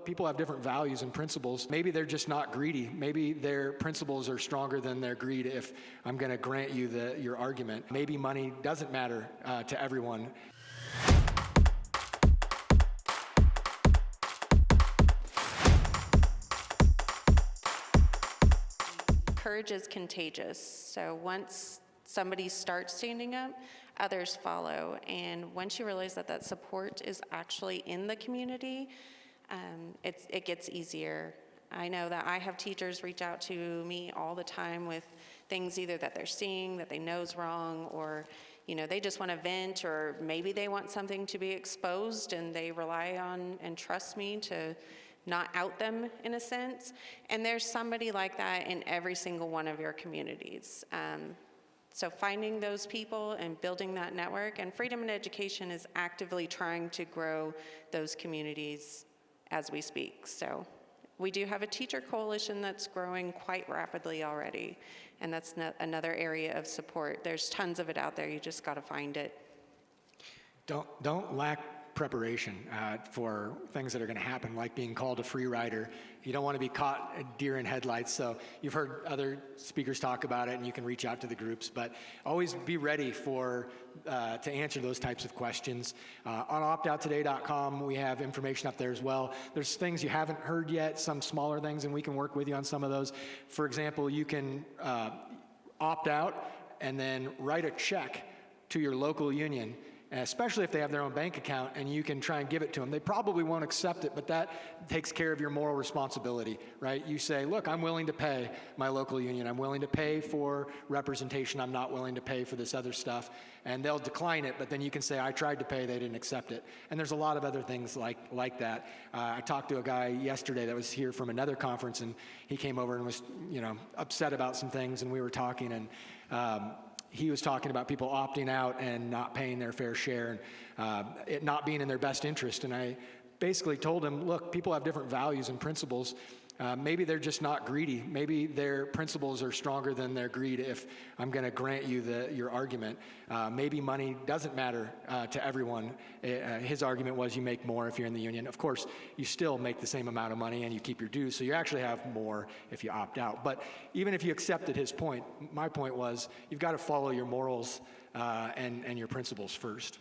look, people have different values and principles. Maybe they're just not greedy. Maybe their principles are stronger than their greed if I'm going to grant you your argument. Maybe money doesn't matter to everyone. Courage is contagious. So once somebody starts standing up, others follow. And once you realize that that support is actually in the community, it gets easier. I know that I have teachers reach out to me all the time with things either that they're seeing that they know is wrong, or they just want to vent, or maybe they want something to be exposed and they rely on and trust me to not out them in a sense. And there's somebody like that in every single one of your communities. So finding those people and building that network, and Freedom in Education is actively trying to grow those communities as we speak. So we do have a teacher coalition that's growing quite rapidly already, and that's another area of support. There's tons of it out there, you just gotta find it. Don't lack preparation for things that are going to happen, like being called a free rider. You don't want to be caught deer in headlights. So you've heard other speakers talk about it, and you can reach out to the groups, but always be ready to answer those types of questions. On optouttoday.com, we have information up there as well. There's things you haven't heard yet, some smaller things, and we can work with you on some of those. For example, you can opt out and then write a check to your local union, especially if they have their own bank account, and you can try and give it to them. They probably won't accept it, but that takes care of your moral responsibility, right? You say, look, I'm willing to pay my local union. I'm willing to pay for representation. I'm not willing to pay for this other stuff. And they'll decline it, but then you can say, I tried to pay, they didn't accept it. And there's a lot of other things like that. I talked to a guy yesterday that was here from another conference, and he came over and was upset about some things, and we were talking, and he was talking about people opting out and not paying their fair share, and it not being in their best interest. And I basically told him, look, people have different values and principles. Maybe they're just not greedy. Maybe their principles are stronger than their greed if I'm going to grant you your argument. Maybe money doesn't matter to everyone. His argument was you make more if you're in the union. Of course, you still make the same amount of money and you keep your dues, so you actually have more if you opt out. But even if you accepted his point, my point was you've got to follow your morals and your principles first.